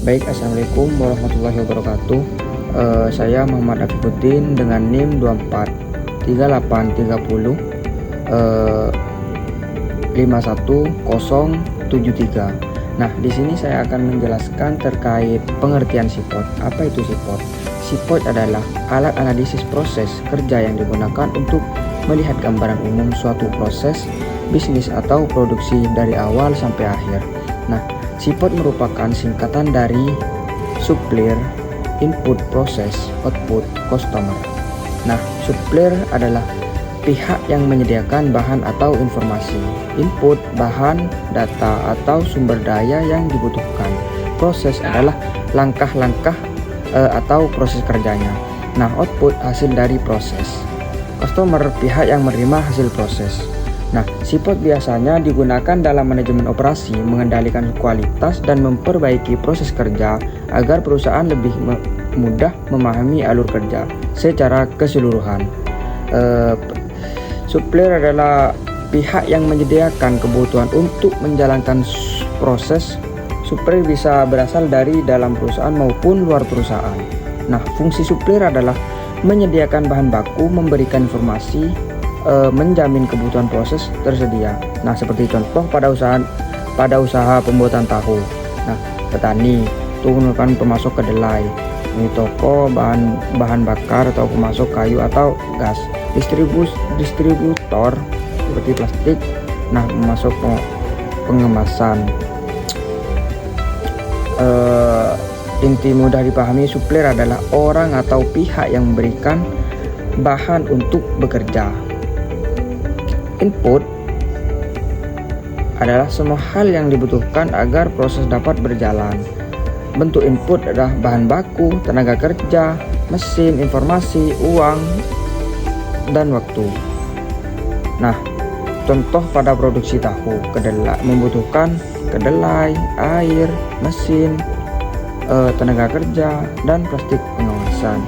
Baik, assalamualaikum warahmatullahi wabarakatuh. Saya Muhammad Afifuddin dengan NIM 243830 51073. Nah, di sini saya akan menjelaskan terkait pengertian SIPOT. Apa itu SIPOT? SIPOT adalah alat analisis proses kerja yang digunakan untuk melihat gambaran umum suatu proses bisnis atau produksi dari awal sampai akhir. Nah, SIPOT merupakan singkatan dari supplier, input, proses, output, customer. Nah, supplier adalah pihak yang menyediakan bahan atau informasi. Input, bahan, data, atau sumber daya yang dibutuhkan. Proses adalah langkah-langkah atau proses kerjanya. Nah, output hasil dari proses. Customer, pihak yang menerima hasil proses. Nah, SIPOT biasanya digunakan dalam manajemen operasi, mengendalikan kualitas dan memperbaiki proses kerja agar perusahaan lebih mudah memahami alur kerja secara keseluruhan. Supplier adalah pihak yang menyediakan kebutuhan untuk menjalankan proses. Supplier bisa berasal dari dalam perusahaan maupun luar perusahaan. Nah, fungsi supplier adalah menyediakan bahan baku, memberikan informasi, menjamin kebutuhan proses tersedia. Nah, seperti contoh pada usaha pembuatan tahu. Nah, petani itu merupakan pemasok kedelai. Ini toko bahan bakar atau pemasok kayu atau gas. Distributor seperti plastik, nah pemasok pengemasan. Inti mudah dipahami, supplier adalah orang atau pihak yang memberikan bahan untuk bekerja. Input adalah semua hal yang dibutuhkan agar proses dapat berjalan. Bentuk input adalah bahan baku, tenaga kerja, mesin, informasi, uang, dan waktu. Nah, contoh pada produksi tahu, kedelai membutuhkan kedelai, air, mesin, tenaga kerja, dan plastik pengawasan.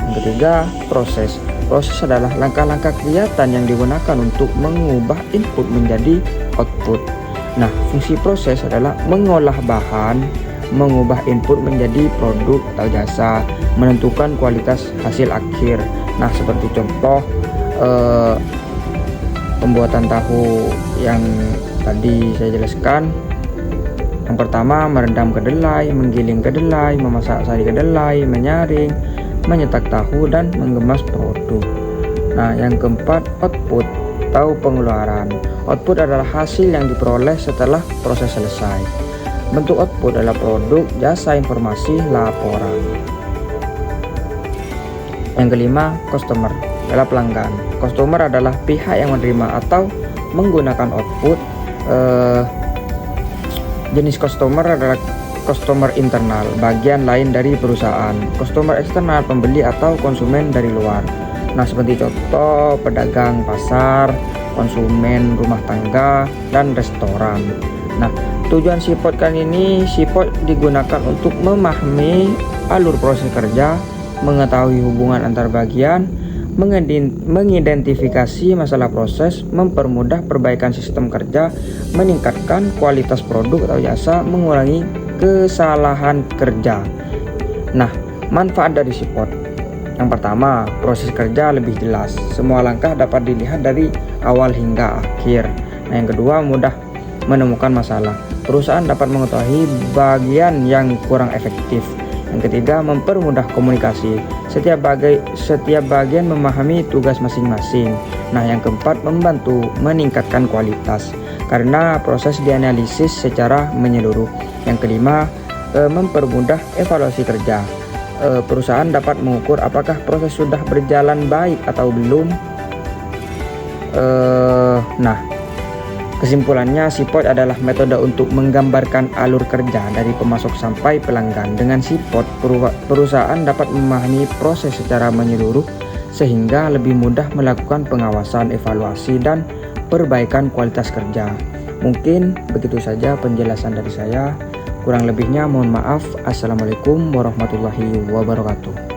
Yang ketiga, proses. Proses adalah langkah-langkah kegiatan yang digunakan untuk mengubah input menjadi output. Nah, fungsi proses adalah mengolah bahan, mengubah input menjadi produk atau jasa, menentukan kualitas hasil akhir. Nah, seperti contoh pembuatan tahu yang tadi saya jelaskan. Yang pertama, merendam kedelai, menggiling kedelai, memasak sari kedelai, menyaring, menyetak tahu, dan mengemas produk. Nah, yang keempat, output atau pengeluaran. Output adalah hasil yang diperoleh setelah proses selesai. Bentuk output adalah produk, jasa, informasi, laporan. Yang kelima, customer adalah pelanggan. Customer adalah pihak yang menerima atau menggunakan output. Jenis customer adalah customer internal, bagian lain dari perusahaan. Customer eksternal, pembeli atau konsumen dari luar. Nah, seperti contoh pedagang pasar, konsumen rumah tangga, dan restoran. Nah, tujuan SIPOT kali ini, SIPOT digunakan untuk memahami alur proses kerja, mengetahui hubungan antar bagian, mengidentifikasi masalah proses, mempermudah perbaikan sistem kerja, meningkatkan kualitas produk atau jasa, mengurangi kesalahan kerja. Nah, manfaat dari SIPOT. Yang pertama, proses kerja lebih jelas. Semua langkah dapat dilihat dari awal hingga akhir. Nah, yang kedua, mudah menemukan masalah. Perusahaan dapat mengetahui bagian yang kurang efektif. Yang ketiga, mempermudah komunikasi. Setiap bagian memahami tugas masing-masing. Nah, yang keempat, membantu meningkatkan kualitas karena proses dianalisis secara menyeluruh. Yang kelima, mempermudah evaluasi kerja. Perusahaan dapat mengukur apakah proses sudah berjalan baik atau belum. Nah, kesimpulannya, SIPOT adalah metode untuk menggambarkan alur kerja dari pemasok sampai pelanggan. Dengan SIPOT, perusahaan dapat memahami proses secara menyeluruh sehingga lebih mudah melakukan pengawasan, evaluasi, dan perbaikan kualitas kerja. Mungkin begitu saja penjelasan dari saya. Kurang lebihnya mohon maaf. Assalamualaikum warahmatullahi wabarakatuh.